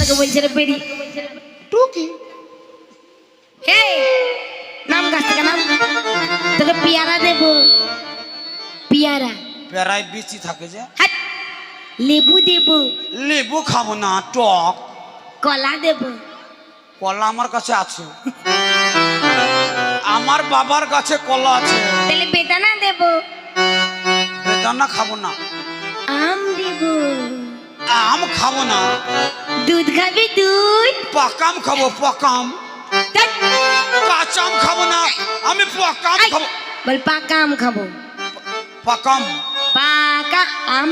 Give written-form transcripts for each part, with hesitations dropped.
তোকে বলছে রে বেরি টুকি হে নাম গাছ থেকে নাম তোকে পিয়ারা দেব পিয়ারা পেয়ারায় বিচি থাকে যে হাট লেবু দেব লেবু খাবো না টক কলা দেব কলা আমার কাছে আছে আমার বাবার কাছে কলা আছে তাহলে বেদানা দেব বেদানা খাবো না আম দেব আম খাবো না দুধ খাবি দুধ পাকাম খাবো পাকাম কাঁচাম খাবো না আমি পাকাম খাবো বল পাকা আম খাবো পাকাম পাকা আম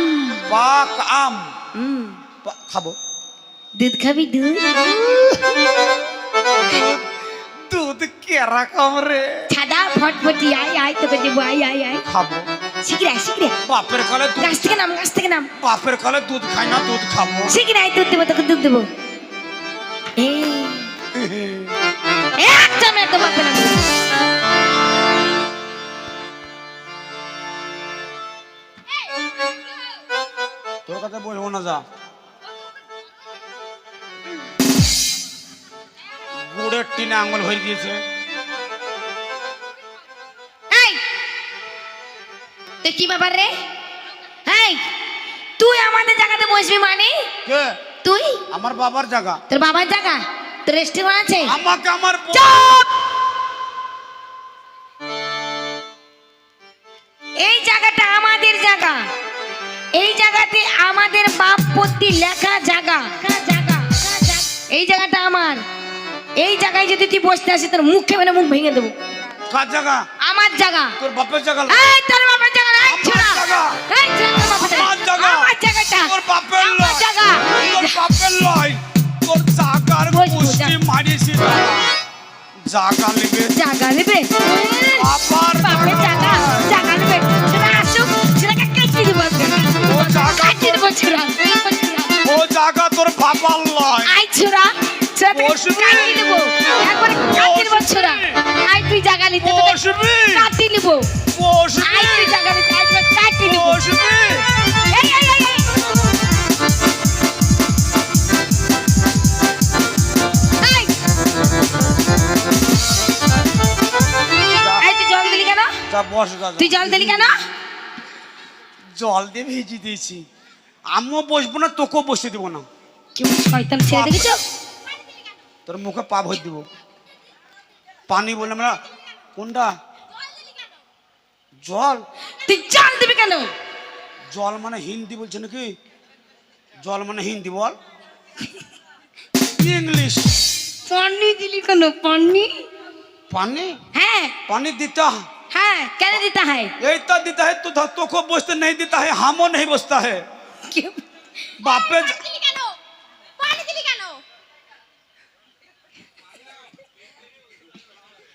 পাক আম হুম খাবো দুধ খাবি দুধ দুধ কেরা খাম রে ছাদা ফটফটি আয় আয় তোকে দেবো আয় আয় আয় খাবো শিখরে বাপের কালে দুধ গাছ থেকে নাম বাপের কালে দুধ খাই না দুধ খাবো শিখরে আয় দুধ দেবো তোকে দুধ দেবো একদম একদম বাপের নাম তোর কথা বলবো না যা গুড়ের টিনে আঙুল হয়ে গিয়েছে তুই কি ব্যাপার রে এই তুই আমাদের জায়গাতে বসবি মানে কে তুই আমার বাবার জায়গা তোর বাবার জায়গা তোর রেস্টুরেন্ট আছে আমাকে আমার চুপ! এই জায়গাটা আমাদের জায়গা এই জায়গাতে আমাদের বাপ পত্তি লেখা জায়গা এই জায়গাটা আমার এই জায়গায় যদি তুই বসতে আসিস তোর মুখে মানে মুখ ভেঙে দেবো কার জায়গা আমার জায়গা তোর বাপের জায়গা এই তোর বাবার জায়গা না এই ছোড়া জায়গা। এই ছোড়া তোর বাবার আমার জায়গা। আমার জায়গাটা তোর বাপের আমার লয় জায়গা তোর বাপের লয় তোর জাগার বসবো, পুষ্টি মারিছি জাগা নেবে জায়গা নেবে বাবার বাপের জায়গা জায়গা নেবে সেটা আসুক সেটাকে কেটে দিব ও জাগা কেটে দিব ছোড়া ও জাগা তোর বাবার লয় আই ছোড়া ছোড়া বসবি। কাটি দেব একবারে কাটি দেব ছোড়া আই তুই জায়গা নিতে তোকে বসবি কাটি নেব বসবি আই তুই জায়গা নিতে আই তোকে কাটি নেব বসবি এই এই এই এই এই এই তুই জল দিলি কেন যা বস গা তুই জল দিলি কেন জল দিয়ে ভেজে দিয়েছি আমিও বসবো না তোকেও বসে দিব না কি শয়তান ছেড়ে দেখেছো তোর মুখে পা ভর দিব পানি বললাম না কোনটা জল তুই জল দিবি কেন জল মানে হিন্দি বলছে নাকি জল মানে হিন্দি বল ইংলিশ পানি দিলি কেন পানি पानी হ্যাঁ पानी देता है হ্যাঁ কেন দিতে হয় यही तो देता है तो को बसते नहीं देता है हमो नहीं बसता है बापे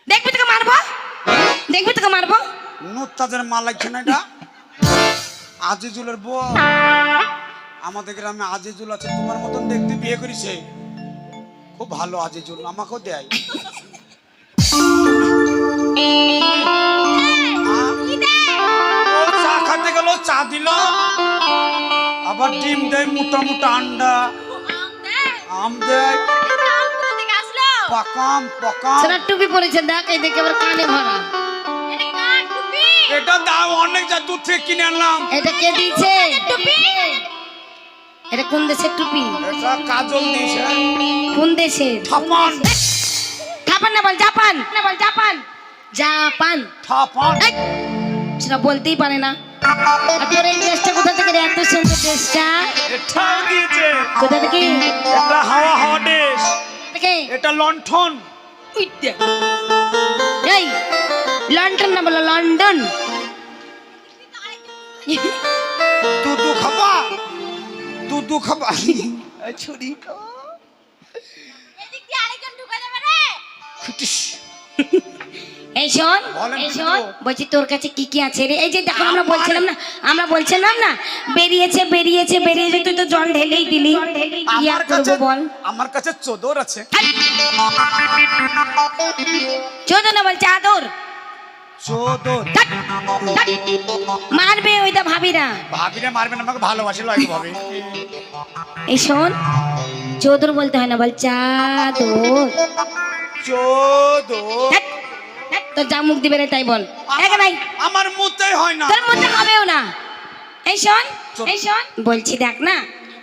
দেখবি তোকে মারবো দেখবি তোকে মারবো নুত্তাদের মাল লাগছে না এটা আজিজুলের বউ আমাদের গ্রামে আজিজুল আছে তোমার মতন দেখতে বিয়ে করেছে খুব ভালো আজিজুল আমাকেও দেয় ও চা খাতে গেল চা দিল আবার ডিম দেয় মোটা মোটা আন্ডা আম দেয় পাকাম পাকাম সেটা টুপি পরেছে দেখ এই দেখে আবার কানে ভরা এটা দাম অনেক যা দূর থেকে কিনে আনলাম এটা কে দিয়েছে এটা কোন দেশের টুপি এটা কাজল দিয়েছে কোন দেশের থাপান জাপান না বল জাপান না বল জাপান জাপান থাপান এই, সেটা বলতেই পারে না আর তোর এই ড্রেসটা কোথা থেকে রে? এত সুন্দর ড্রেসটা এটাও দিয়েছে কোথা থেকে এটা হাওয়া হাওয়া দেশ থেকে এটা লণ্ঠন এই লন্ডন না বলো লন্ডন দুধু খাবা দুধু খাবা ছুরি এই শোন বলেন এই কিন্তু। শোন বলছি তোর কাছে কি কি আছে রে এই যে দেখো আমরা বলছিলাম না বেরিয়েছে তুই তো জল ঢেলেই দিলি ইয়া আমার করবো কাছে বল আমার কাছে চোদর আছে চোদ না বল চাদর চোদর। ধ্যাৎ, ধ্যাৎ। মারবে ওইটা ভাবিরা। ভাবিরে মারবে না, আমাকে ভালোবাসি লয় ভাবে। এই শোন, চোদর বলতে হয় না, বল চাদর। চোদর। ধ্যাৎ, ধ্যাৎ, তোর যা মুখ দিবে রে তাই বল। এক নাই, আমার মুতেই হয় না। তোর মধ্যে হবেও না। এই শোন, এই শোন, বলছি দেখ না,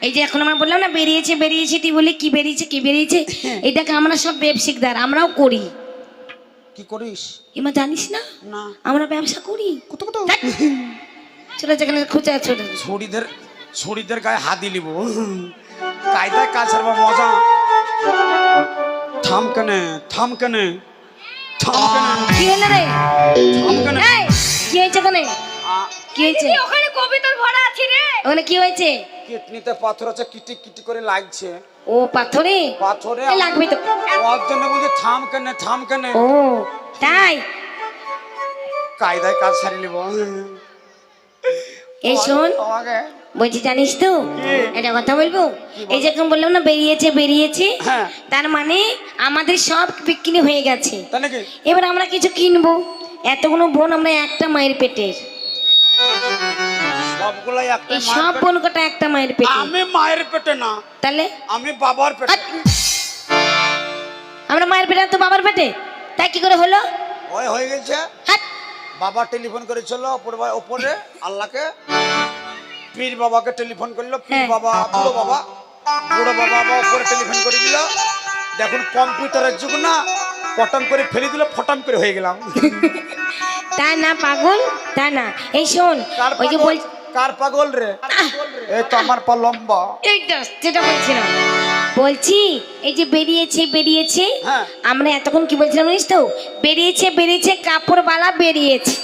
এই যে এখন আমরা বললাম না বেরিয়েছে বেরিয়েছে, তুই বলি কি বেরিয়েছে কি বেরিয়েছে, এটাকে আমরা সব ব্যবসায়িকদার, আমরাও করি। কি করিস? এমা জানিস না না। আমরা ব্যবসা করি। কত কত ছোট যেখানে খুঁজে ছোট ছড়িদের গায়ে হাত দিলিব কায়দায় কাজ ছাড়বা মজা। থাম কেনে থাম কেনে থাম কেনে কি হলো রে? থাম কেনে। এই, কি হয়েছে ওখানে? কি হয়েছে? ওখানে কবিতার ভরা আছে রে। ওখানে কি হয়েছে? কিডনিতে পাথর আছে, কিটি কিটি করে লাগছে। ও পাথরে? পাথরে এই লাগবে তো। ওর জন্য বলছি থাম কেনে থাম কেনে। ও তাই? কায়দায় কাজ ছাড়ি লিব। এই শোন, আমাকে বলছি জানিস তো একটা কথা বলবো, এই যে এখন বললাম না বেরিয়েছে বেরিয়েছে, হ্যাঁ। তার মানে আমাদের সব বিক্রি হয়ে গেছে। তাই নাকি? এবার আমরা কিছু কিনবো। এতগুলো বোন আমরা একটা মায়ের পেটের, সবগুলাই একটা এই সব বোন কটা একটা মায়ের পেটে। আমি মায়ের পেটে না, তাহলে আমি বাবার পেটে। আট! আমরা মায়ের পেটে, তো বাবার পেটে, তাই কি করে হলো? ওই হয়ে গেছে। হাট! বাবা টেলিফোন করেছিল ওপরে আল্লাহকে, পীর বাবাকে টেলিফোন করলো, পীর হ্যাঁ। বাবা বুড়ো বাবা ওপরে টেলিফোন করে দিল। দেখুন কম্পিউটারের যুগ না, পটম করে ফেলে দিল, ফটম করে হয়ে গেলাম। তা না পাগল, তা না। এই শোন, ওই যে বল, কার পাগল রে? এই তো আমার পা লম্বা। এইটা যেটা বলছিলাম, বলছি এই যে বেরিয়েছে বেরিয়েছে, হ্যাঁ। আমরা এতক্ষণ কি বলছিলাম জানিস তো, বেরিয়েছে বেরিয়েছে কাপড়বালা বেরিয়েছে,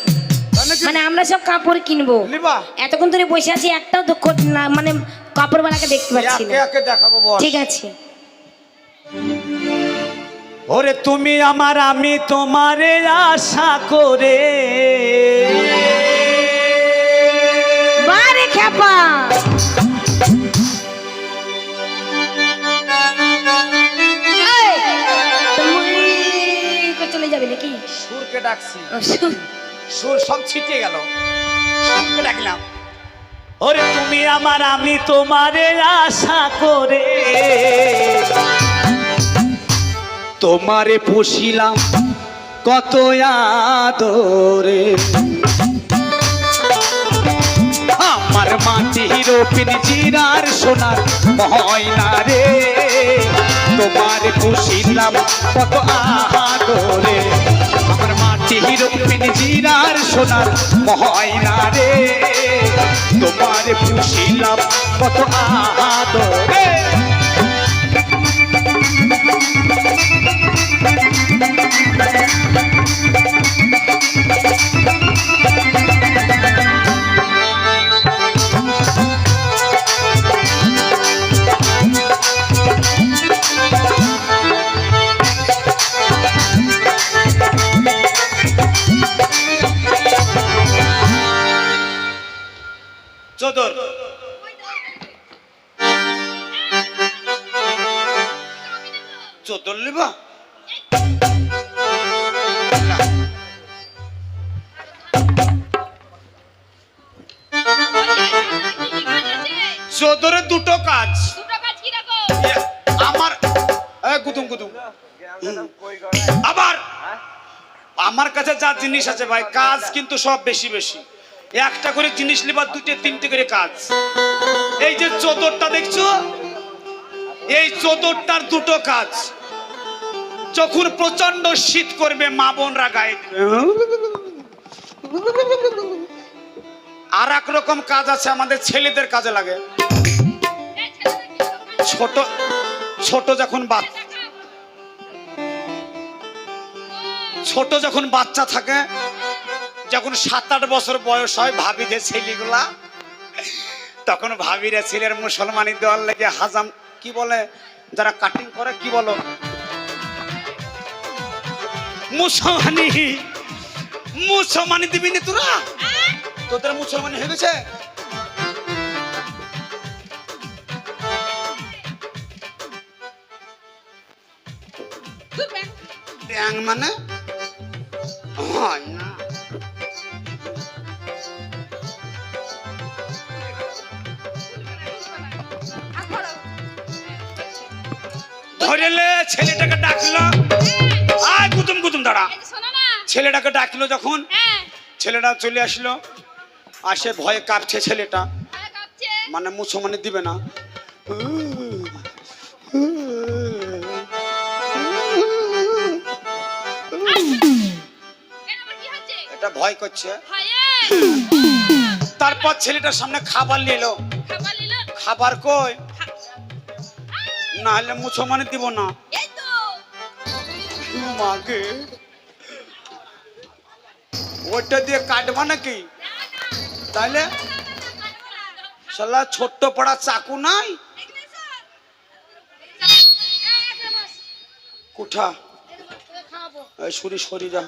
তাই নাকি? মানে আমরা সব কাপড় কিনবো। লিবা এতক্ষণ ধরে বসে আছি, একটাও দুঃখ না, মানে কাপড়বালাকে দেখতে পাচ্ছি একে না। একে দেখাবো বল। ঠিক আছে। ওরে তুমি আমার, আমি তোমারে আশা করে। বারে খেপা, এই, তুমি চলে যাবে নাকি? সুরকে ডাকছি, ও, শোন, সুর সব ছিটিয়ে গেল, সুরকে ডাকলাম। ওরে তুমি আমার, আমি তোমারে আশা করে, তোমারে পুষিলাম কত আদরে। আমার মাটির পিঞ্জিরার সোনার ময়না রে, তোমারে পুষিলাম কত আদরে। আমার মাটির পিঞ্জিরার সোনার ময়না রে, তোমারে পুষিলাম কত আদরে। চোদর চোদর লিবা চোদরের দুটো কাজ। আমার গুদুম গুদুম আবার আমার কাছে যা জিনিস আছে ভাই, কাজ কিন্তু সব বেশি বেশি। একটা করে জিনিস লিবা, দুটো তিনটে করে কাজ। এই যে চোদরটা দেখছো, এই চোদরটার দুটো কাজ। যখন প্রচন্ড শীত করবে মা বোনরা গায়ে দিবে। আর এক রকম কাজ আছে আমাদের ছেলেদের কাজে লাগে। ছোট ছোট যখন বাচ্চা থাকে, যখন 7-8 বছর বয়স হয় ভাবিদের ছেলেগুলা, তখন ভাবিরা ছেলের মুসলমানি দেওয়ার লেগে হাজাম কি বলে, যারা কাটিং করে কি বলো, মুসলমানি দিবি না তোরা? তোদের মুসলমানি হয়ে গেছে? মানে হয় না। ধরেলে ছেলেটাকে ডাকলো, আয় কুতুম কুতুম দাঁড়া। এই যে শোনো না। ছেলেটাকে ডাকলো যখন, হ্যাঁ, ছেলেটা চলে আসলো, আসে ভয়ে কাঁপছে ছেলেটা, ভয় কাঁপছে। মানে মুসলমানি দিবে না। এর আবার কি হচ্ছে? এটা ভয় করছে। ভয়ে তারপর ছেলেটার সামনে খাবার নিল, খাবার নিল। খাবার কই, না হলে মুসলমানি দিব না। এই তো। মাগে ওটা দিয়ে কাটবা নাকি? তাহলে শালা ছোট্ট পড়া চাকু নাই, কোঠা এই সরি সরি যা।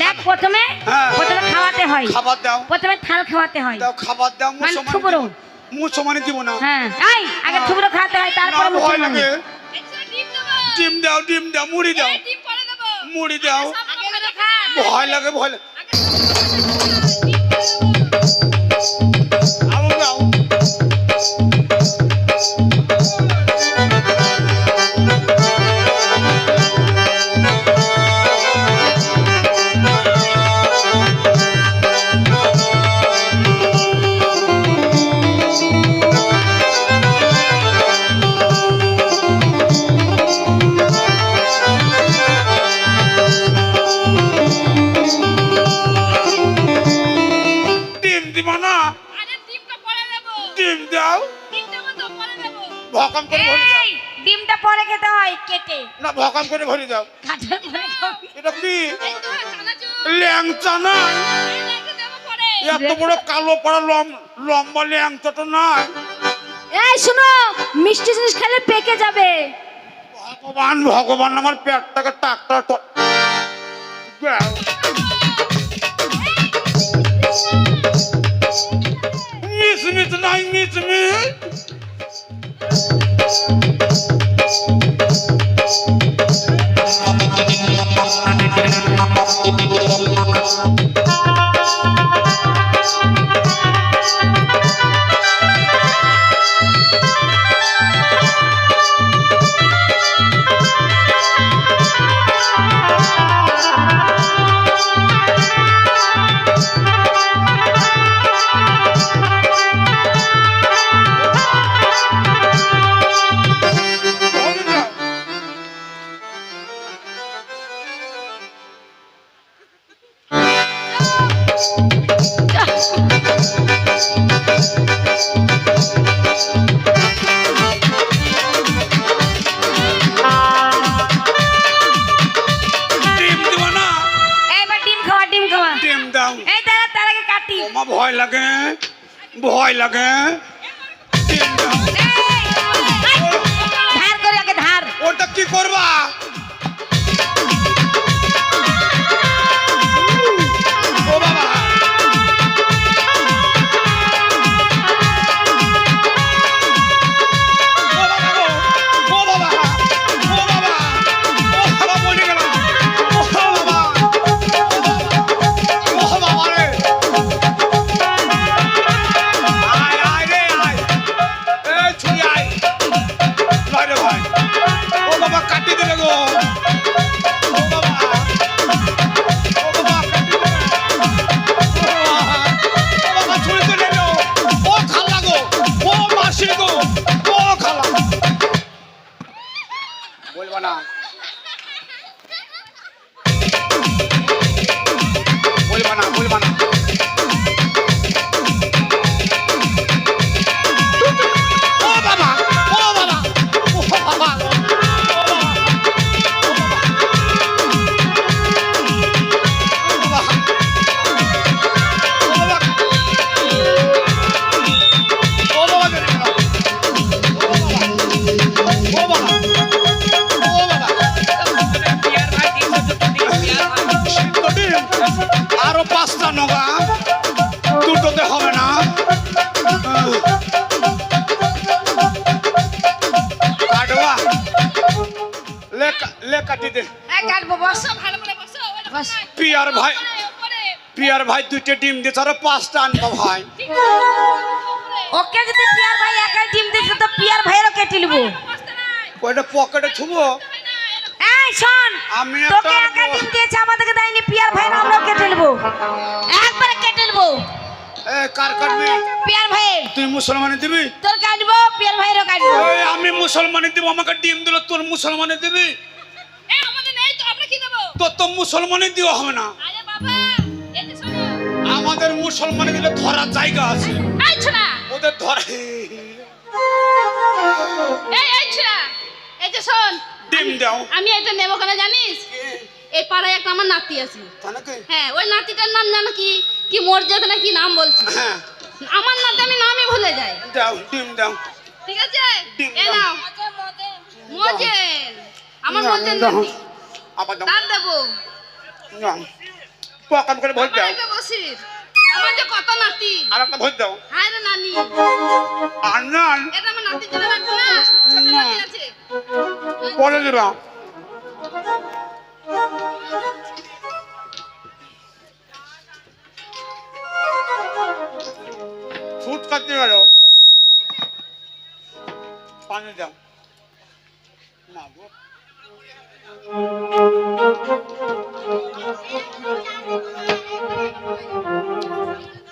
দেখ প্রথমে হ্যাঁ। প্রথমে খাওয়াতে হয়, খাবার দাও, প্রথমে থাল খাওয়াতে হয়। দাও খাবার দাও। মানে থুবড়ো। মুসলমানি দিব না। হ্যাঁ এই আগে থুবড়ো খাওয়াতে হয়, না তারপরে ভয় মুসলমান। লাগে। একটু ডিম দেবো। ডিম দাও, ডিম দাও, মুড়ি দাও, এই ডিম পরে দেবো। মুড়ি দাও। আগে এগুলো খা। ভয় লাগে, ভয় লাগে। আগে ডিম পরে দেবো। আও দাও। ডিম দিব না, আরে ডিমটা পরে দেবো। ডিম দাও। ডিম দেবো তো পরে দেবো। ভকাম করে ভরে দাও। এই ডিমটা পরে খেতে হয় কেটে, না ভকাম করে ভরে দাও। কাটার পরে খাবি। এটা কি এই তো চানাচুর। ল্যাংচা না? এই দেখো দেবো পরে। এত বড় কালো পড়া লম্বা ল্যাংচাটা নয়। এই শুনো, মিষ্টি জিনিস খেলে পেকে যাবে। ভগবান ভগবান, আমার পেটটাকে টাকটা মিস মিস নাই, মিস মিস। ডিম দিব না, এইবার ডিম খাওয়া, ডিম খাওয়া। ডিম দাও। এই দাঁড়া, তার আগে কাটি। ওমা ভয় লাগে, ভয় লাগে। ডিম দাও। ধার করে আগে ধার। ওটা কি করবা? ও বাবা, ও বাবা গো, ও বাবা, ও বাবা, ও বাবা বলে গেল, ও বাবা, ও বাবা রে, আয় আয় রে আয়, এই ছুরি আয়, লয় রে ভাই, ও বাবা কাটি দেবে গো, ও বাবা, ও বাবা কাটি দেবে, ও বাবা ছুরি করে নিল, ও খালা গো, ও মাসি গো, ও খালা, বলবা না, বলবা না, বলবা না। ও বাবা, ও বাবা, ও বাবা, ও বাবা, ও বাবা, ও বাবা, ও বাবা করে গেল, ও বাবা, ও বাবা, সিদ্ধ ডিম, আরো 5টা নগা, দুটোতে হবে না। কাটবা, লে কাটি দে। এই কাটবো, বস। বসো, ভালো করে বসো। ওই দেখো বস। না, পিয়ার ভাই, উপরে, উপরে। পিয়ার ভাই 2টে ডিম দিয়েছে আরো 5টা আনবা ভাই। ঠিক আছে উপরে ওকে যদি পিয়ার ভাই একাই ডিম দিচ্ছে তো পিয়ার ভাইয়েরও কেটে নিবো। বসতে নাই ওইটা পকেটে থুবো। হয় না এরকম এই শোন, আমি তোকে একটা একা ডিম দিয়েছে আমাদেরকে দেয়নি, পিয়ার ভাইয়ের আমরাও কেটে নেবো, একবারে কেটে নেবো। এ কার কাটবি? পিয়ার ভাইয়ের তুই মুসলমানে দিবি? তোর কাটবো, পিয়ার ভাইয়েরও কাটবো। এই আমি মুসলমানে দিব, আমাকে ডিম দিল, তোর মুসলমানে দিবি? এ আমাদের নেই তো আমরা কি দেব তোর তো মুসলমানে দিও হবে না। আরে বাবা এই যে শোনো আমাদের মুসলমানে দিলে ধরার জায়গা আছে, এই ছোড়া ওদের ধরে। এই ছোড়া এই যে শোন ডিম দাও। আমি এটা নেব কেন জানিস এই পাড়ায় একটা আমার নাতি আছে তা নাকি? হ্যাঁ ওই নাতিটার নাম জানো কি কি মর্যাদা না কি নাম বলছি হ্যাঁ আমার নাতি আমি নামই ভুলে যাই দাও, ডিম দাও। ঠিক আছে ডিম এ দাও। নাও মজেল আমার মজেল দাও। নাতি আবার দাও। তার দেবো দাও। পকাম করে ভোট আমার দাও। একটা বসির আমার যে কত নাতি আর একটা ভোট দাও। হায় রে নানি আর না এটা আমার নাতির জন্য রাখছো না ছোট না। নাতি আছে পরে দিবা। ফুট কাটতে গেল, পানি দাও। না গো।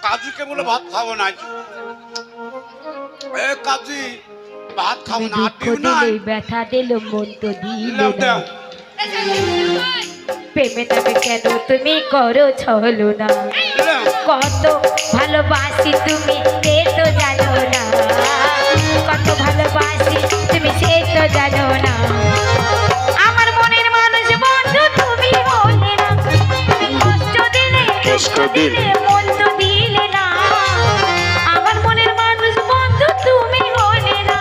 কাজুকে বলে ভাত খাবো না। এ কাজী ভাত খাবো না, আর ডিম নাই। ব্যথা দিল মন তো দিল দাও দাও। এই যে, এই যে, প্রেমে তবে কেন তুমি করো ছলো না, দাও। কত ভালোবাসি তুমি সে তো জানো না, কত ভালোবাসি তুমি সে তো জানো না, আমার মনের মানুষ বন্ধু তুমি হলে না, কষ্ট দিলে মন তো দিলে না, আমার মনের মানুষ বন্ধু তুমি হলে না।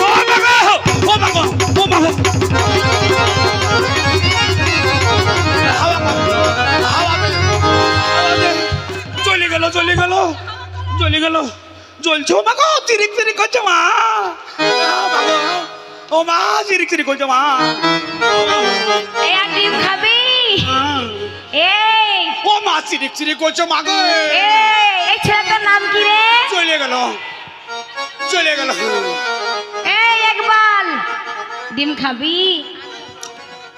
ও বাবা, ও বাবা, ও বাবা। হাওয়া কর, হাওয়া দে, হাওয়া দে। চলে গেল, চলে গেল, চলে গেল। জ্বলছে ও মা গো, চিরিক চিরিক করছে মা। ও মা, চিরিক চিরিক করছে মা। এই আর ডিম খাবি? এই ও মা, চিরিক চিরিক করছে মা গো। এই ছেলেটার নাম কি রে? চলে গেল, চলে গেল। এই একবার ডিম খাবি?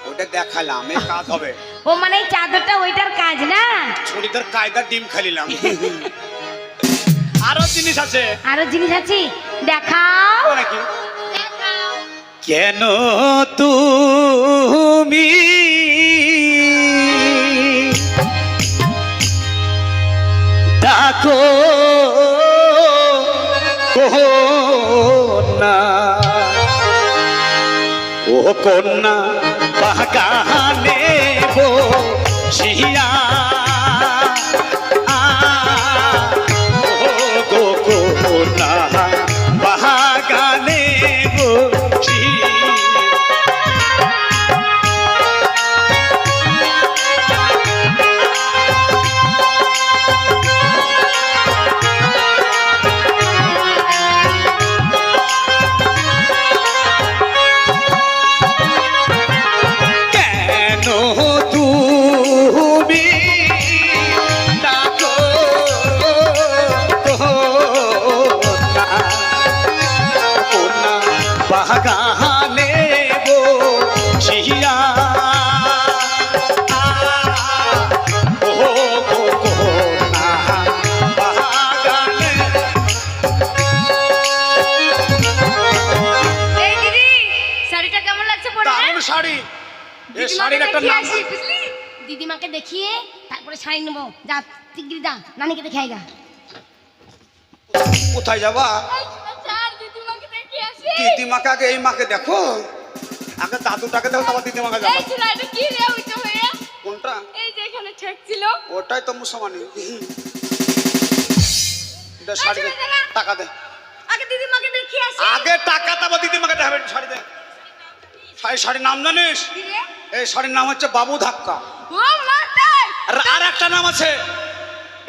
ওটা দেখালাম, এই কাজ হবে। ও মানে এই চাদরটা ওইটার কাজ না? ছড়িদার কায়দা ডিম খালিলাম। আরো জিনিস আছে আরো জিনিস আছে, দেখাও। নাকি? দেখাও কেন তুমি ডাকো কন্যা, ও কন্যা বাগানে বসিয়া, ও গো কন্যা বাগানে বসিয়া। কেন তুমি ডাকো কন্যা বাগানে বসিয়া, ও গো কন্যা বাগানে। এই দিদি, শাড়িটা কেমন লাগছে পরে? দারুণ শাড়ি, এই শাড়ির একটা নাম। বুঝলি? দিদিমাকে দেখিয়ে তারপরে শাড়ি নেবো। যা শিগগিরি যা, নানিকে দেখে আইগা। কোথায় যাবা? চার দিদিমাকে দেখে আসি দিদিমাকে আগে এই মাকে দেখো, আগে দাদুটাকে দেখো, তারপর দিদিমাকে যাবো। এই ছোড়া এটা কি রে উঠে হয়ে কোনটা? এই যে এখানে ঠেকছিল ওটাই তো মুসলমানি। দে শাড়ি দে, টাকা দে। আগে দিদিমাকে দেখিয়ে আসি। আগে টাকা, তারপর দিদিমাকে দেখাবে। শাড়ি দে। শাড়ির নাম জানিস? কি রে? এই শাড়ির নাম হচ্ছে বাবু ধাক্কা। ও মাতাই আর একটা নাম আছে,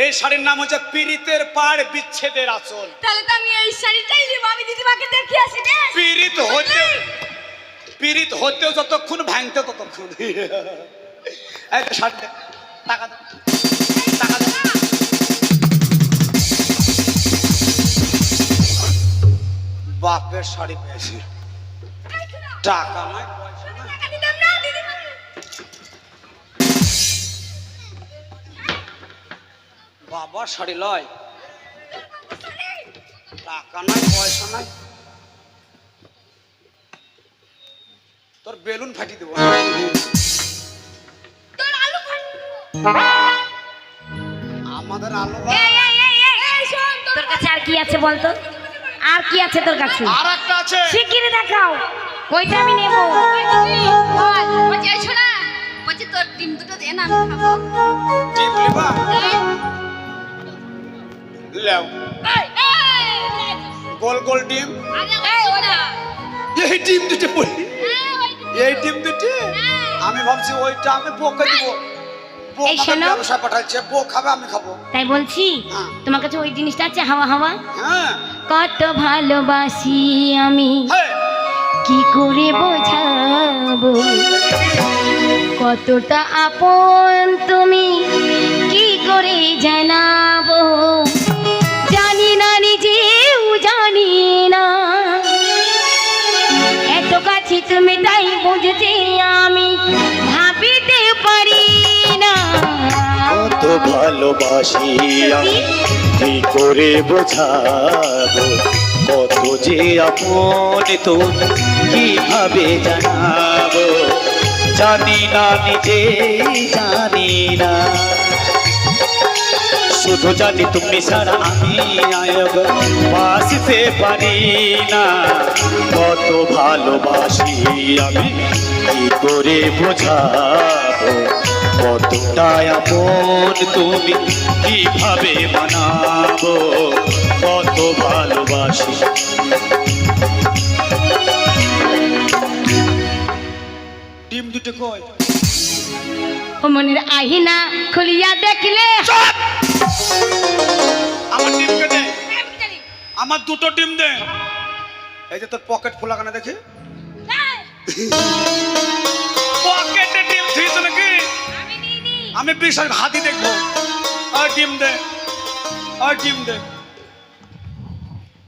এই শাড়ির নাম হচ্ছে পীড়িতের পাড় বিচ্ছেদের আঁচল। তাহলে তো আমি এই শাড়িটাই নিব আমি দিদিমাকে দেখে আসি রে পীড়িত হতেও যতক্ষণ ভাঙতে ততক্ষণ এই তো শাড়ি দে, টাকা দে, টাকা দে। বাপের শাড়ি পেয়েছি, টাকা নাই পয়সা নাই। টাকা দিতাম না দিদিমা বাবার শাড়ি লয়, টাকা নাই পয়সা নাই, তোর বেলুন ফাটি দেবো। তোর আলু ফাট আমাদের আলো এই শোন তোর কাছে আর কি আছে বলতো? আর কি আছে তোর কাছে? আর একটা আছে, শিগগিরই দেখাও, ওইটা আমি নেব। বলছি এই শোনা বলছি তোর ডিম দুটো দে না আমি খাবো টিপ লিবা লেও, গোল গোল ডিম, এই ডিম দুটো পড়ি, এই ডিম দুটো আমি ভাবছি ওইটা আমি বউকে দিব, বউ এই আমাকে শোনো। ব্যবসা পাঠাচ্ছে, বউ খাবে আমি খাবো। তাই বলছি হ্যাঁ। তোমার কাছে ওই জিনিসটা আছে, হাওয়া হাওয়া। হ্যাঁ কত ভালোবাসি আমি, হ্যাঁ, কি করে বোঝাবো, কতটা আপন তুমি, কি করে জানাবো, জানি না নিজেও জানি না, এত কাছে তুমি তাই বুঝতে আমি ভাবিতে পারি না। কত ভালোবাসি আমি কি করে বোঝাবো, কত যে আপন তুমি কিভাবে জানাবো, জানি না নিজে জানি না, শুধু জানি তুমি ছাড়া আমি নায়ক বাঁচতে পারি না, কত ভালোবাসি আমি কি করে বোঝাবো, কতটাই আপন তুমি কিভাবে মানাবো, কত ভালোবাসি। ডিম দুটো কই? ও মনের আহিনা খুলিয়া দেখলে, আমার ডিমকে দে, আমার দুটো ডিম দে। এই যে তোর পকেট খোলা কেন দেখি, পকেটে ডিম থুইছ নাকি? আমি বিশাল হাতি দেখবো। আর ডিম দে, আর ডিম দে।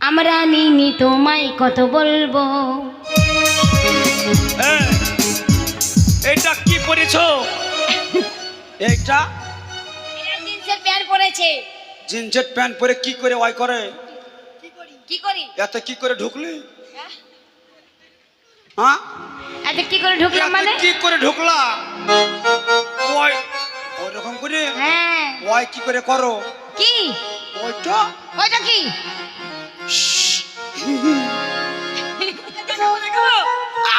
আমরা নিনি তোমায় কত বলবো, এই, এইটা কি পরেছো? এইটা জিন্সের প্যান্ট পরেছে। জিন্সের প্যান্ট পরে কি করে ওয়াই করে? কি করি? এত কি করে ঢুকলি? হ্যাঁ, এত কি করে ঢুকলাম এত মানে? কি করে ঢুকলা? ওই ওরকম করে হ্যাঁ। ওয়াই কি করে করো? কি? ওইটা ওইটা কি?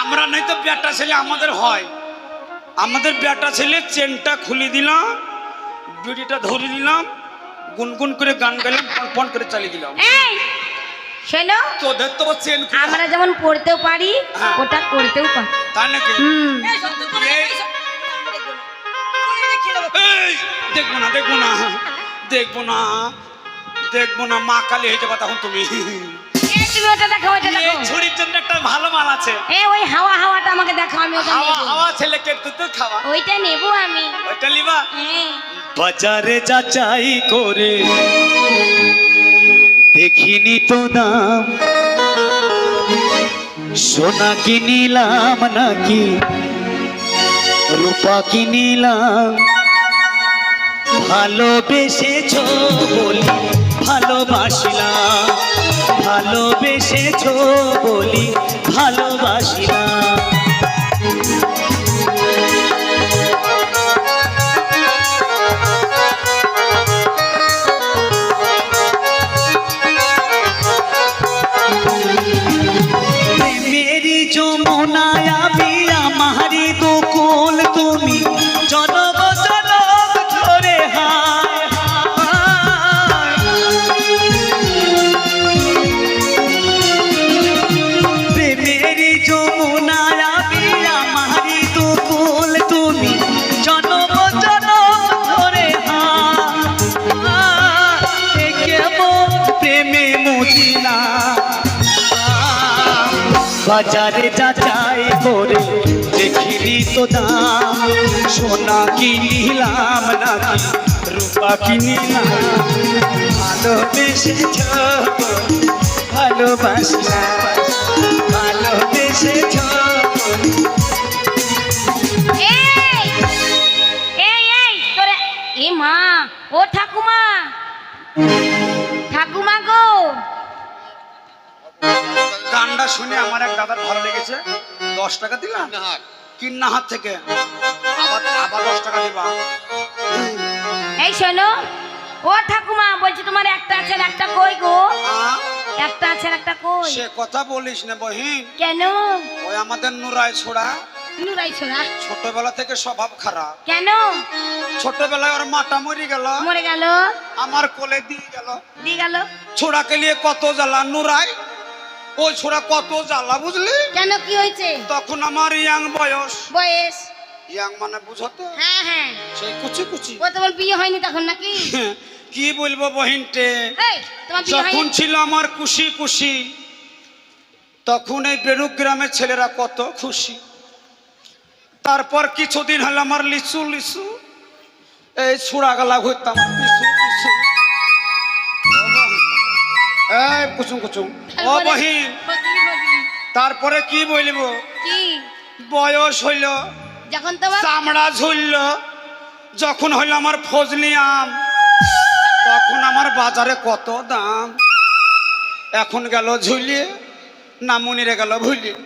আমরা নাই তো বেটা ছেলে আমাদের হয়, আমাদের বেটা ছেলে চেনটা খুলে দিলাম, বিড়িটা ধরে নিলাম, গুনগুন করে গান গাইলাম, পন পন করে চালিয়ে দিলাম। এই শোনো, তোদের তো চেন খুলে, আমরা যেমন পড়তেও পারি হ্যাঁ। ওটা করতেও পারি। তাই নাকি? হুম। এই, এই, দেখবো না দেখবো না দেখবো না দেখবো না, মা কালী হয়ে যাবা তখন তুমি। এই তুমি ওটা দেখো, ওটা এই দেখো। ছুরির জন্য একটা ভালো মাল আছে, ওই হাওয়া হাওয়াটা আমাকে দেখাও, আমি ওটা হাওয়া নেবো। হাওয়া ছেলেকে দুধ খাওয়া, ওইটা নেবো আমি। ওইটা লিবা। হ্যাঁ। বাজারে যাচাই করে দেখিনি তো দাম, সোনা কিনিলাম নাকি রূপা কিনিলাম, ভালোবেসেছ বলি ভালোবাসিলাম, ভালোবেসেছ বলি ভালোবাসিলাম। মেরি যমুনায় আমি আমারি গোকুল তুমি, জনম জনম ধরে হায় হায়। প্রেমেরি যমুনায় বাজারে যাচাই করে দেখিনি তো দাম, সোনা কিনিলাম নাকি রূপা কিনিলাম, ভালোবেসেছ ভালোবাসলাম, ভালোবেসেছ। এই এই এই তোরে এ মা ও ঠাকুমা, ঠাকুমা গো, গানটা শুনে আমার এক দাদার ভালো লেগেছে, 10 টাকা দিলাম কিন্না হাত থেকে, আবার আবার 10 টাকা দিবা। এই শোনো ও ঠাকুমা, বলছি তোমার একটা আছে আর একটা কই গো? আ? একটা আছে আর একটা কই? সে কথা বলিস না বহিন, কেন? ওই আমাদের নুরাই ছোড়া নুরাই ছোড়া? ছোটবেলা থেকে স্বভাব খারাপ। কেন? ছোটবেলায় ওর মাটা মরে গেল, মরে গেল? আমার কোলে দিয়ে গেল, দিয়ে গেল? ছোড়াকে নিয়ে কত জ্বালা নুরাই, ওই ছোড়া কত জ্বালা বুঝলি। কেন কি হয়েছে? তখন আমার ইয়াং বয়স, বয়স? ইয়াং মানে বুঝো তো, হ্যাঁ হ্যাঁ, সেই কুচি কুচি। ও তোমার বিয়ে হয়নি তখন নাকি? কি বলবো বহিনটে, এই তোমার বিয়ে যখন হয়নি? ছিল আমার খুশি খুশি, তখন এই বেরুক গ্রামের ছেলেরা কত খুশি। তারপর কিছুদিন হলো আমার লিচু লিচু, এই ছুড়া গলা হইতাম লিচু লিচু। এই কুচুম কুচুম ও তারপরে- বহিন, বদলি, বদলি। তারপরে কি বলবো, কি? বয়স হইল, যখন তোমার চামড়া ঝুলল, যখন হইল আমার ফজলি আম, তখন আমার বাজারে কত দাম। এখন গেল ঝুলিয়ে, নামুনিরে গেল ভুলিয়ে,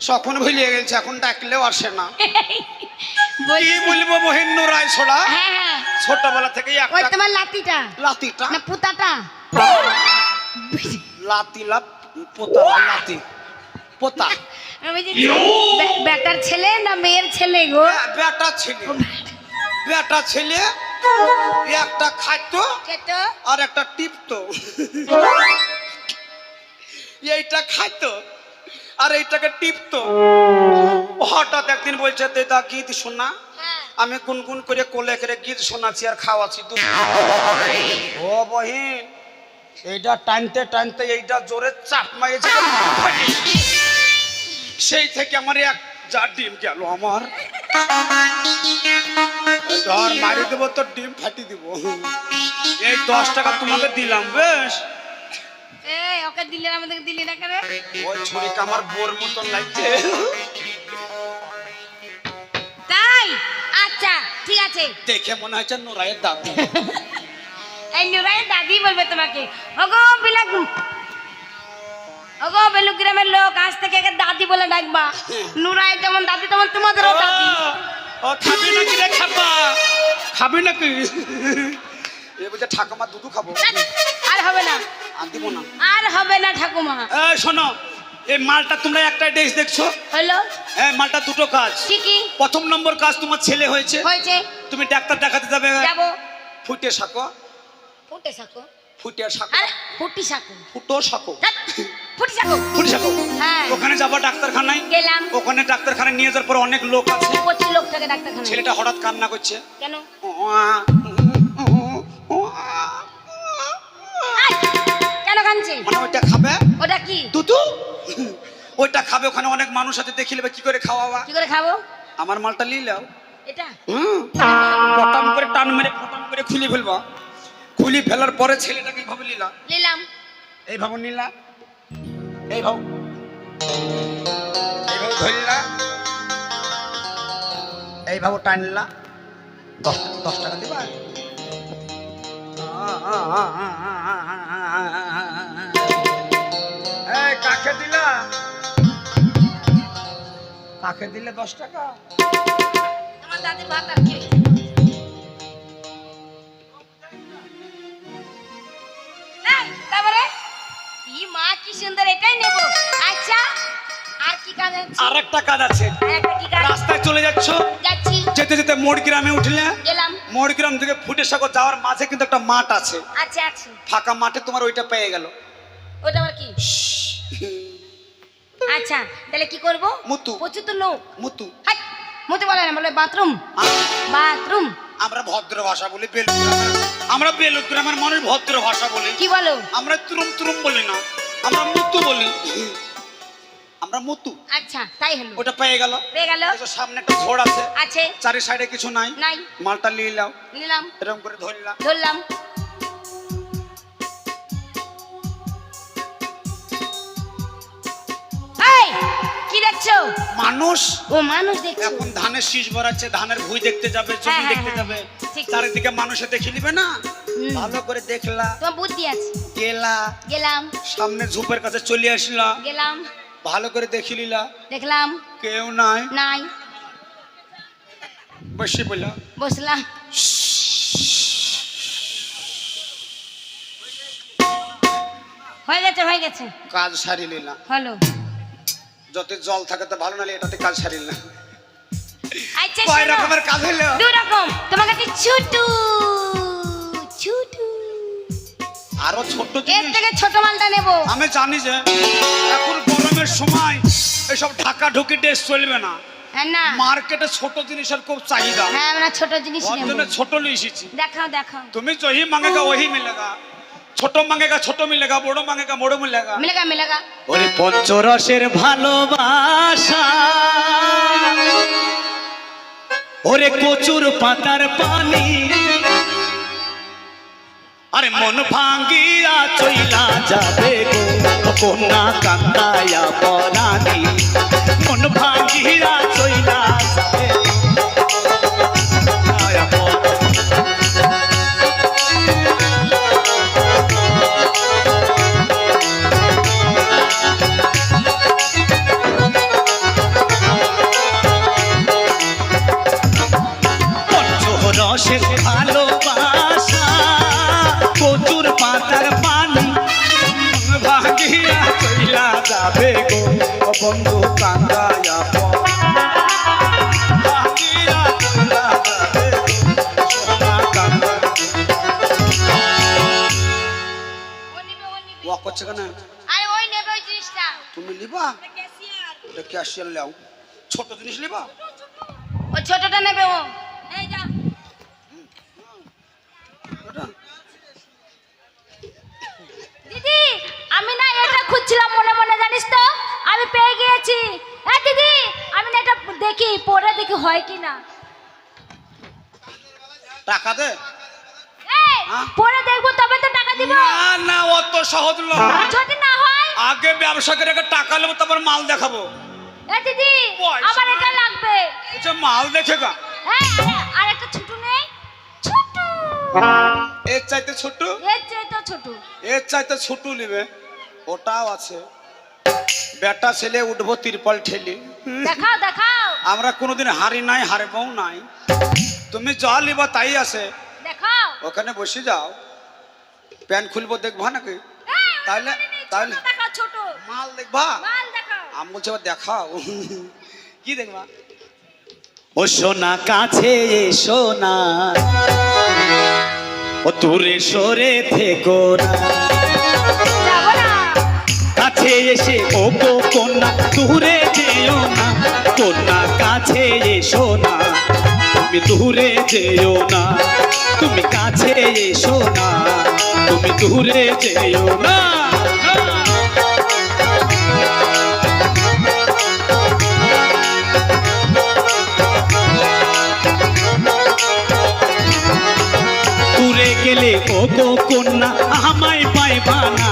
সখন ভুলিয়ে গেছে, এখন ডাকলেও আসে না। কি বলছি, বলবো বহিন নুরাই ছোড়া, হ্যাঁ হ্যাঁ, ছোটবেলা থেকে ওই একটা তোমার লাতিটা লাতিটা, না পুতাটা? লাতি লাপ পোতা, লাতি পোতা, আমি যে বেটার ছেলে না মেয়ের ছেলে গো? বেটা ছেলে, বেটা ছেলে, একটা খাইতো কেট আর একটা টিপতো, এইটা খাইতো আর এইটাকে টিপতো। হঠাৎ একদিন বলছে দাদা গীত শোনা, আমি গুনগুন করে কোলে করে গীত শোনাচ্ছি আর খাওয়াচ্ছি দুধ। ও বহিন, এইটা টানতে টানতে এইটা জোরে চাপ মারিয়েছে, সেই থেকে আমার এক যা ডিম গেল আমার, ধর মারি দেবো তো ডিম ফাটি দিব। এই 10 টাকা তোমাকে দিলাম, বেশ এই ওকে দিলে না, আমাদের দিলে না কেন? ওই ছুরিটা আমার বোর মতন লাগছে। তাই? আচ্ছা ঠিক আছে, দেখে মনে হচ্ছে নুরাইয়ের দাদু। এই নুরাই দাদি বলবে তোমাকে। ওগো বিলাক, ওগো বেলুক গ্রামের লোক, আজ থেকে একে দাদি বলে ডাকবা। নুরাই যেমন দাদি তেমন তোমাদেরও দাদি। ও খাবি নাকি রে খাপা, খাবি নাকি? এ বলছে ঠাকুমা দুধু খাবো, আর হবে না, আর দিব না। আর হবে না ঠাকুমা। এই শোনো, এই মালটা তোমরা একটা ডেস দেখছো, হলো এই মালটা দুটো কাজ। ঠিকই প্রথম নম্বর কাজ, তোমার ছেলে হয়েছে, হয়েছে, তুমি ডাক্তার দেখাতে যাবে, যাবো। ফুটে শাকো, ফুটে শাকো? ফুটে শাকো, আরে ফুটি শাকো, ফুটো শাকো, ধ্যাৎ, ফুটি শাকো। ফুটে শাকো। হ্যাঁ। ওখানে যাবো ডাক্তারখানায়, গেলাম, ওখানে ডাক্তারখানায় নিয়ে যাওয়ার পর অনেক লোক আছে, 25 লোক থাকে ডাক্তারখানায়। ছেলেটা হঠাৎ কান্না করছে, কেন? আই, কেন কাঁদছে? মানে ওইটা খাবে ওটা কি? দুধু, ওইটা খাবে। ওখানে অনেক মানুষ আছে, দেখি নেবে কি করে খাওয়াবা। কি করে খাবো? আমার মালটা নিলাও, এটা পটাম করে টান মেরে পটাম করে খুলে ফেলবা, খুলে ফেলার পরে ছেলেটাকে এইভাবে নিলা, নিলাম। এইভাবে নিলা, এইভাবে এইভাবে ধরলা, এইভাবে টানলা, 10 টাকা দিবা। এই কাকে দিলা, কাকে দিলে 10 টাকা? তোমার দাদির ভাত আর কি? এই, তারপরে ই মা কি সুন্দর, এটাই নেব। আচ্ছা আর কি কাজ আছে? আর একটা কাজ আছে, একটা কি কাজ? রাস্তায় চলে যাচ্ছ, যাচ্ছি, যেতে যেতে মোড় গ্রামে উঠলে, গেলাম। মোড় গ্রাম থেকে ফুটে সাগর যাওয়ার মাঝে কিন্তু একটা মাঠ আছে, আচ্ছা আচ্ছা, ফাঁকা মাঠে তোমার ওইটা পেয়ে গেল। ওটা আবার কি? আচ্ছা তাহলে কি করব? মুতু। প্রচুর তো লোক। মুতু, হাই, মুতে বলে না, বলে বাথরুম। বাথরুম আমরা ভদ্র ভাষা বলি, বেলুগ্রামের, আমরা বেলুগ্রামের মানুষ ভদ্র ভাষা বলি। কি বলো? আমরা তুরুম তুরুম বলি না, আমরা মুতু বলি। আমরা মুতু। আচ্ছা তাই হলো, ওটা পেয়ে গেল। পেয়ে গেল। এই যে সামনে একটা ঝোড় আছে, আছে, চারি সাইডে কিছু নাই, নাই। মালটা নিয়ে নাও, নিলাম, এরকম করে ধরলাম। ধরলাম। এই কি দেখছো? মানুষ ও মানুষ দেখছো? এখন ধানের শীষ ভরাচ্ছে, ধানের ভুঁই দেখতে যাবে, জমি হ্যাঁ, দেখতে হ্যাঁ, যাবে, ঠিক। চারিদিকে মানুষে দেখে নিবে না, হুম। ভালো করে দেখলা, তোমার বুদ্ধি আছে। গেলা, গেলাম, সামনে ঝোপের কাছে চলে আসলা, গেলাম, ভালো করে দেখে নিলা, দেখলাম কেউ নাই, নাই, বসে পড়লা, বসলাম। হয়ে গেছে, হয়ে গেছে, কাজ সারি নিলাম। হলো। যত জল থাকে তো ভালো, নালে এটাতে কাজ সারি না। আচ্ছা কয় শোনো, রকমের কাজ হইলো? দুই রকম। তোমার কাছে ছোটু ছোটু, আরো ছোট এর জিনিস থেকে ছোট মালটা নেব। আমি জানি যে এখন গরমের সময় এসব ঢাকা ঢুকি ড্রেস চলবে না, হ্যাঁ না, মার্কেটে ছোট জিনিসের খুব চাহিদা, হ্যাঁ আমরা ছোট জিনিস ওর নেব। জন্য ছোট নিয়ে এসেছি। দেখাও দেখাও, তুমি যही मांगेगा वही मिलेगा, ছোট मांगेगा ছোট मिलेगा, বড় मांगेगा বড় मिलेगा। মিলেগা মিলেগা। ওরে পঞ্চরসের ভালোবাসা, ওরে কচুর পাতার পানি, আরে মন ভাঙ্গিয়া চইলা যাবে গো কন্যা কান্দায়া পরানি, মন ভাঙ্গিয়া চইলা যাবে কান্দায়া পরানি। পঞ্চরসের ভালোবাসা, কচুর পাতার পানি, মন ভাঙ্গিয়া চইলা যাবে গো বন্ধু কান্দায়া ভাঙ্গিয়া চইলা যাবে গো সোনা কান্দায়া। ও নিবে, ও নিবে। ওয়া করছে কেন? আরে ওই নেবে ওই জিনিসটা। তুমি লিবা? এটা ক্যাশিয়ার লাও, ছোট জিনিস লিবা? ও ছোটটা নেবে ও। এই যা। ওটা দিদি আমি না এটা খুঁজছিলাম মনে মনে, জানিস তো আমি পেয়ে গিয়েছি। এই দিদি আমি না এটা দেখি, পরে দেখি হয় কি না। টাকা দে। এই হ্যাঁ? পরে দেখবো তবে তো টাকা দিব। না না, অত সহজ নয়। যদি না হয়, আগে ব্যবসা করে টাকা নেবো, তারপর মাল দেখাবো। এই দিদি পয়সা আমার এটা লাগবে। আচ্ছা মাল দেখেগা, এই আর একটা ছোট নেই, ছোট, এর চাইতে ছোট, এর চেয়ে তো ছোট। এর চাইতে ছোট নেবে, ওটাও আছে। বেটা ছেলে উঠবো তিরপল ঠেলে, দেখাও দেখাও আমরা কোনোদিন হারি নাই, হারবও নাই। তুমি যা লিবা তাই আছে, দেখাও। ওখানে বসে যাও, প্যান খুলবো দেখবা নাকি? এই, তাহলে ওখানে নেই, ছোট তাহলে দেখাও, ছোট মাল দেখবা? মাল দেখাও। আমি বলছি আবার দেখাও। কি দেখবা? ও সোনা কাছে এসো না, ও দূরে সরে থেকো না, যাবো না। কাছে এসে ও গো কন্যা দূরে যেও না, কন্যা কাছে এসো না, তুমি দূরে যেও না, তুমি কাছে এসো না, তুমি দূরে যেও না। দূরে গেলে ও গো কন্যা আমায় পাইবা না,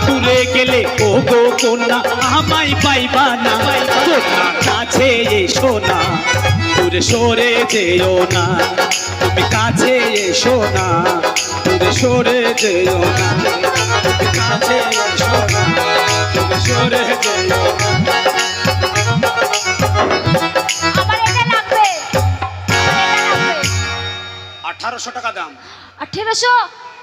দূরে গেলে ও গো কন্যা আমায় পাইবা না, কন্যা কাছে এসো না, দূরে সরে যেও না, তুমি কাছে এসো না, দূরে সরে যেও না, তুমি কাছে এসো না, দূরে সরে যেও না। আমার এটা লাগবে, আমার এটা লাগবে। 1800 টাকা দাম। 1800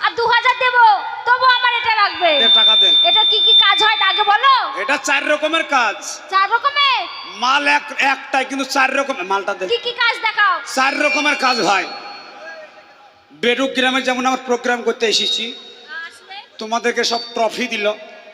আর 2000 দেবো, তবু আমার এটা লাগবে। দে টাকা দে। এটা কি কি কাজ হয় আগে বলো। এটা 4 রকমের কাজ, 4 রকমের। মাল একটাই কিন্তু 4 রকমের। মালটা দে। কি কি কাজ দেখাও। 4 রকমের কাজ হয়। বেরুক গ্রামে যেমন আমার প্রোগ্রাম করতে এসেছি, আসলে তোমাদেরকে সব ট্রফি দিল,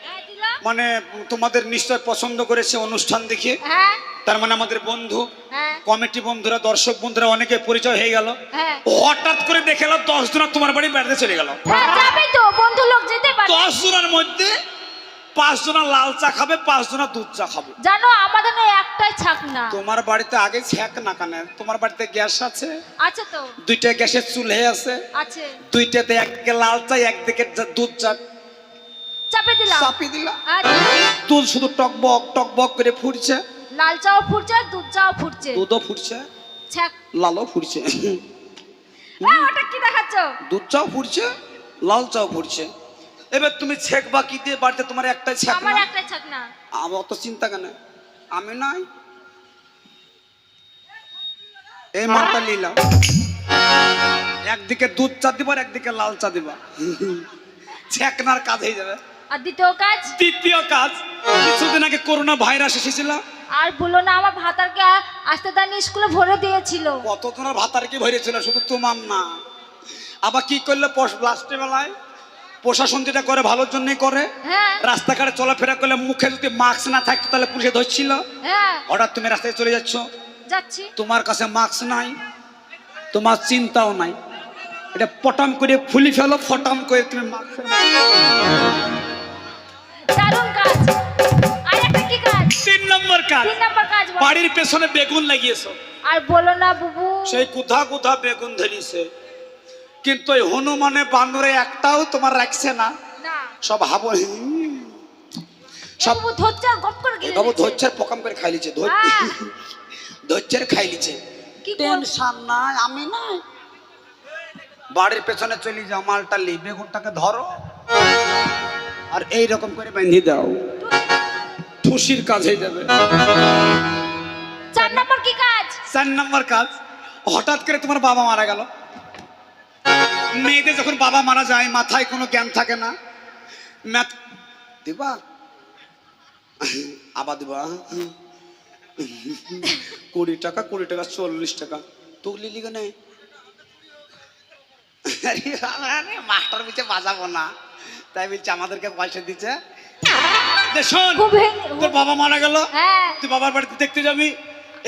হ্যাঁ দিল। মানে তোমাদের নিশ্চয় পছন্দ করেছে অনুষ্ঠান দেখে। হ্যাঁ তার মানে আমাদের বন্ধু, হ্যাঁ কমিটি বন্ধুরা, দর্শক বন্ধুরা অনেকে পরিচয় হয়ে গেল। হ্যাঁ। হঠাৎ করে দেখে এলো 10 জন তোমার বাড়ি বেড়াতে চলে গেল। হ্যাঁ যাবে তো, বন্ধু লোক যেতে পারে। 10 জনের মধ্যে 5 জনা লাল চা খাবে, 5 জনা দুধ চা খাবে। জানো আমাদের না একটাই ছাকনা তোমার বাড়িতে আগে ছ্যাক না কেন? তোমার বাড়িতে গ্যাস আছে? আছে তো। 2টা গ্যাসের চুলহে আছে? আছে। 2টাতে একদিকে লাল চা, একদিকে দুধ চা চাপে দিলাম। চাপি দিলা, আর দুধ শুধু টকবক করে ফুটছে, লাল চাও ফুটছে, দুধ চাও ফুটছে, দুধও ফুটছে, ছাক। লালও ফুটছে। ওটা কি দেখাচ্ছ? দুধ চাও ফুটছে, লাল চাও ফুটছে। এবার তুমি ছেক বা কি দিয়ে বাড়িতে তোমার একটাই ছেক আমার না? একটাই ছাকনা। আমার তো চিন্তা কেন, আমি নাই এই মালটা নিলাম। একদিকে দুধ চা দিবা, আর একদিকে লাল চা দিবা, ছেকনার কাজ হয়ে যাবে। আর দ্বিতীয় কাজ? দ্বিতীয় কাজ, কিছুদিন আগে করোনা ভাইরাস এসেছিল। আর বলো না, আমার ভাতারকে আসতে দানি স্কুলে ভরে দিয়েছিল। কত জনের ভাতার কি ভরেছিল, শুধু তোমার না। আবার কি করলে লাস্টে বেলায় প্রশাসন যেটা করে ভালোর জন্যই করে। হ্যাঁ রাস্তাঘাটে চলাফেরা করলে মুখে যদি মাস্ক না থাকতো তাহলে পুলিশে ধরছিল। হ্যাঁ হঠাৎ তুমি রাস্তায় চলে যাচ্ছ, যাচ্ছি। তোমার কাছে মাস্ক নাই, তোমার চিন্তাও নাই, এটা পটাম করে ফুলি ফেলো, ফটাম করে তুমি মাস্ক। দারুণ কাজ। আর একটা কি কাজ? 3 নম্বর কাজ, 3 নম্বর কাজ বলো। বাড়ির পেছনে বেগুন লাগিয়েছো। আর বলো না বুবু, সেই কোথা বেগুন ধরিছে, কিন্তু ওই হনুমানে বান্দরে একটাও তোমার রাখছে না। না সব হাবো সব বুবু ধরছে, গপ করে গিলে বাবু দিচ্ছে। ধৈর্যের পকাম করে খাই লিছে, আহ, ধৈর্যের খাই লিছে। কি করব? টেনশন নাই, আমি নাই। বাড়ির পেছনে চলে যাও, মালটা লি, বেগুনটাকে ধরো আর এই রকম করে বেঁধে দাও, খুশির কাজ হয়ে যাবে। 4 নম্বর কি কাজ? 4 নম্বর কাজ, হঠাৎ করে তোমার বাবা মারা গেল। মেয়েদের যখন বাবা মারা যায় মাথায় কোনো জ্ঞান থাকে না, ম্যাথ দিবা আবার দিবা 20 টাকা 40 টাকা তুলি লিখে নেই। মাস্টার বলছে বাজাবো না, তাই বলছে আমাদেরকে পয়সা দিচ্ছে। শোন, খুব ভেঙে- তোর বাবা মারা গেল, হ্যাঁ তুই বাবার বাড়িতে দেখতে যাবি।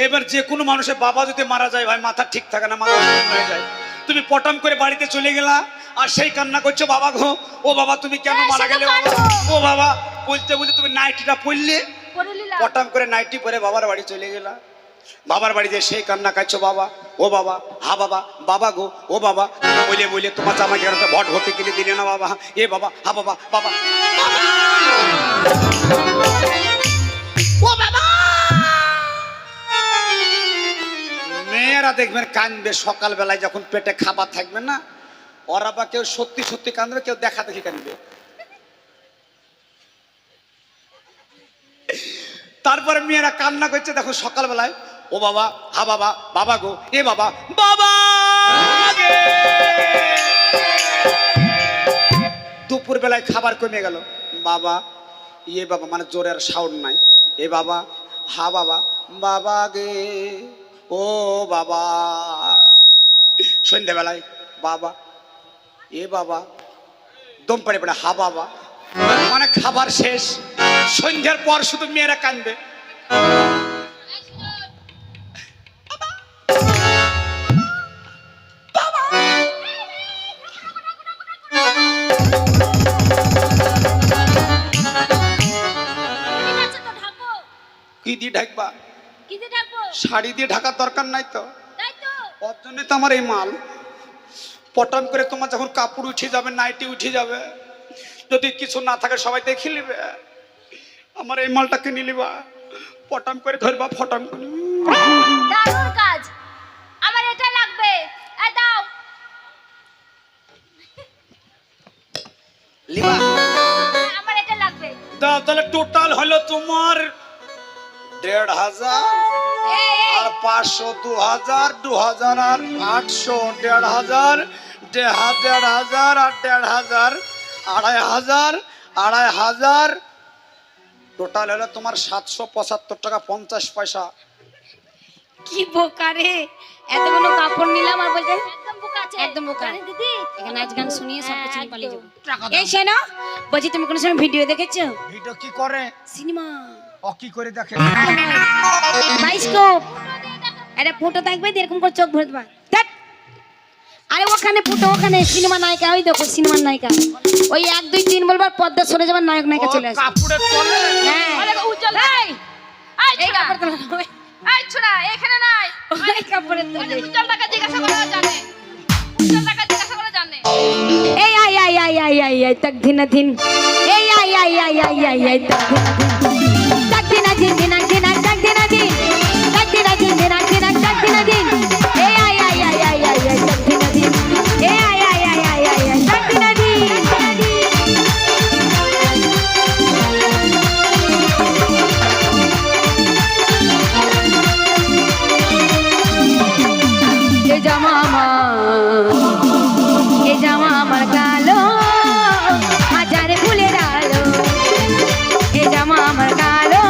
এবার যে কোনো মানুষের বাবা যদি মারা যায় ভাই, মাথা ঠিক থাকে না, মাথা শূন্য হয়ে যায়। তুমি পটাম করে বাড়িতে চলে গেলা আর সেই কান্না করছো, বাবা গো, ও বাবা তুমি কেন হ্যাঁ, মারা সে তো গেলে কাঁদবো। ও বাবা, বলতে বলতে তুমি নাইটিটা পরলে, করে নিলাম। পটাম করে নাইটি পরে বাবার বাড়ি চলে গেলা। বাবার বাড়িতে সেই কান্না কাটছো, বাবা ও বাবা, হা বাবা, বাবা গো ও বাবা, বলে বলে তোমার জামাকে একটা ভট ভর্তি কিনে দিলে না বাবা, এ বাবা, হা বাবা, বাবা ও বাবা। মেয়েরা দেখবেন কাঁদবে সকালবেলায় যখন পেটে খাবার থাকবে না, ওরা বা কেউ সত্যি সত্যি কাঁদবে, কেউ দেখা দেখি কাঁদবে। তারপরে মেয়েরা কান্না করছে, দেখো সকালবেলায় ও বাবা, হা বাবা, বাবা গো এ বাবা, বাবা গে। দুপুর বেলায় খাবার কমে গেল, বাবা ইয়ে বাবা, মানে জোরের সাউন্ড নাই, এ বাবা, হা বাবা, বাবা গে ও বাবা। সন্ধ্যাবেলায় বাবা এ বাবা, দম পড়ে পড়ে হা বাবা, মানে খাবার শেষ। সন্ধ্যার পর শুধু মেয়েরা কাঁদবে। ঠিক আছে তো ঢাকো। কি দিয়ে ঢাকবা? কি দিয়ে ঢাকবো? শাড়ি দিয়ে ঢাকার দরকার নাই তো, তাই তো। ওর জন্যই তো আমার এই মাল। পটাম করে তোমার যখন কাপড় উঠে যাবে, নাইটি উঠে যাবে, যদি কিছু না থাকে সবাই দেখে নিবে, আমার এই মালটা কিনে নিবা, পটাম করে ধরবা, ফটাম করে। দারুণ কাজ। আমার এটা লাগবে। এই দাও। লিবা আমার এটা লাগবে। দাও, তাহলে টোটাল হলো তোমার 1500 এই এই আর 500, 2000, 2000 আর 800, 1500, 1500 আর 1500, 2500, 2500, টোটাল হলো তোমার 775 টাকা 50 পয়সা। কি বোকা রে, এতগুলো কাপড় নিলাম আর বলছে একদম বোকা আছে। একদম বোকা। জানেন দিদি? এখানে নাচ গান শুনিয়ে সব কিছু নিয়ে পালিয়ে যাবো। টাকা এই শোনো, বলছি তুমি কোনো সময় ভিডিও দেখেছো? ভিডিও কি করে, সিনেমা ও কি করে দেখে? বাইস্কোপ, এটা ফটো থাকবে, এরকম করে চোখ ভরে দেবা। ধ্যাৎ। আরে ওখানে পুটো ওখানে সিনেমা নায়িকা, ওই দেখো সিনেমার নায়িকা, ওই 1 2 3 বলবার পর্দা সরে যাবার নায়ক নায়িকা চলে আসে। কাপড়ের তলে হ্যাঁ আরে উজ্জ্বল এই এই ছোড়া কাপড় তোলা, ওই এই ছোড়া এখানে নাই কাপড়ের ওই তলে। উজ্জ্বল টাকা জিজ্ঞাসা করে জানে উজ্জ্বল টাকা জিজ্ঞাসা করে জানে এই I I I I I I তক দিন দিন, এই I I I I I I তক দিন দিন দিন দিন তক দিন দিন, তক দিন দিন দিন দিন তক দিন দিন, এই I I I I I I তক দিন দিন, এই I I I I I I তক দিন দিন। এই জামা আমার কালো, হাজার ফুলের আলো, এই জামা আমার কালো,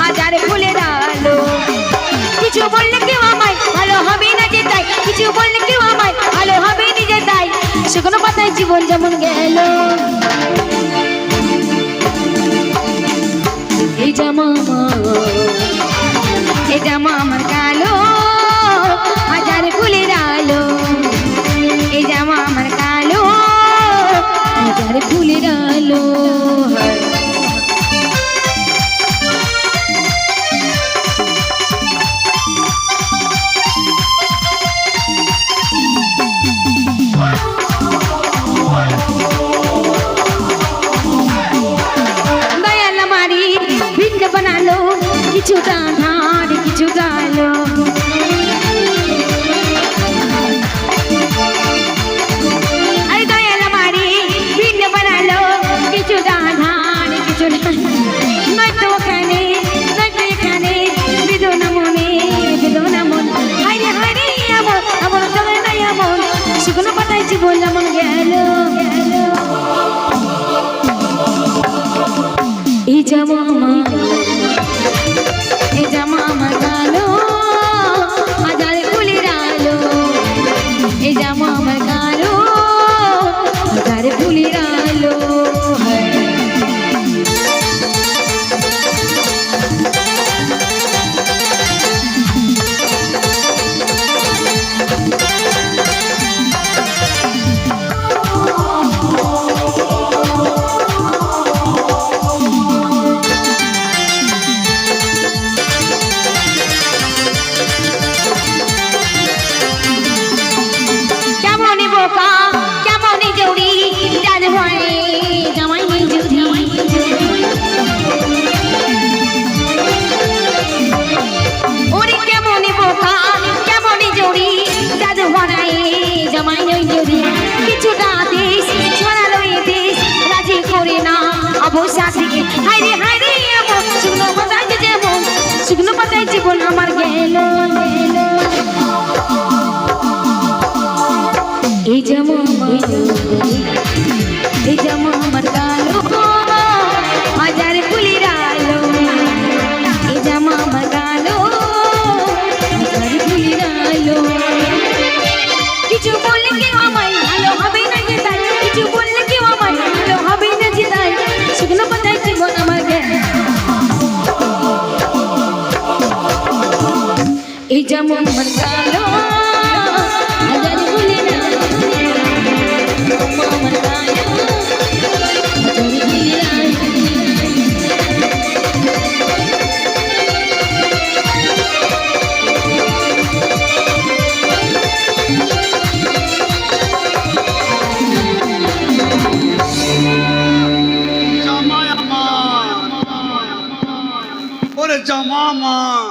হাজার ফুলের আলো। কিছু বললে কেউ আমায় ভালো হবে না যে তাই, কিছু বললে কেউ আমায় ভালো হবে নিজে তাই, শুকনো পাতায় জীবন যেমন গেল। এই জামা আমার কালো, হাজার ফুলের আলো, এই জামা আমার কালো, হাজার ফুলের আলো। দয়াল মারি ভিন্ন বানালো, কিছুটা ধার কিছুটা আলো, আরে দয়াল মারি ভিন্ন বানালো, কিছুটা ধার কিছুটা, নয়তো ওখানে নয়তো এখানে, বেদনা মনে বেদনা মন, হাইরে হাইরে এমন এমন চলে না এমন, শুকনো পাতায় জীবন যেমন গেল। এই জামা আমার কালো, হাজার ফুলের আলো, এই জামা আমার কালো, হাজার ফুলের আলো। কেমনই বোকা কেমনই জড়ি, জান ভয়ে জামাই নেই জুড়ি, ওরে কেমনই বোকা কেমনই জড়ি, জান ভরাই জামাই নেই জুড়ি, কিছুটা দেশ ছড়ালো এ দেশ, রাজি করে না অবশ্যা থেকে, হাইরে হাইরে এমন শুকনো পাতায় যেমন, শুকনো পাতায় জীবন আমার গেল। এই জামা আমার কালো, হাজার ফুলের আলো, এই জামা আমার কালো, হাজার ফুলের আলো। কিছু বললে কেউ আমায় ভালো হবে না যে তাই, কিছু বললে কেউ আমায় ভালো হবে না যে তাই, শুকনো পাতায় জীবন আমার গেল। এই জামা আমার কালো, হাজার ফুলের আলো, আমার কালো, হাজার ফুলের আলো। জামাই আমার, ওরে জামা আমার,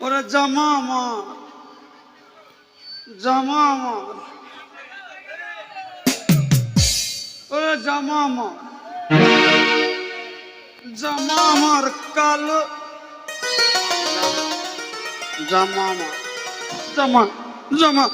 ওরে জামা আমার, জামা আমার, ওরে জামা আমার, জামা আমার কালো, জামা আমার, জামা জামা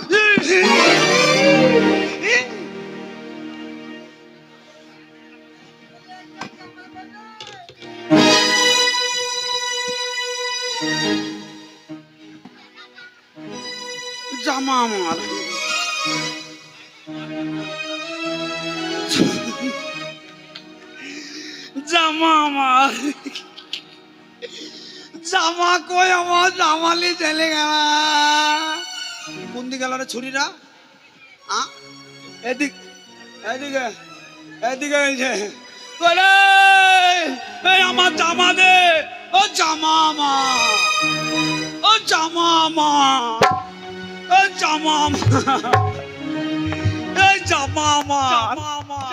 জামা আমার, জামা আমার, জামা কই আমার, জামালি চলে গেল। কোন দিকে গেল রে ছুরিটা? এদিক এদিকে এদিকে এই যে বলে এই আমার জামা দে, ও জামা আমার, ও জামা আমার, ও জামা আমার, এই জামা আমার,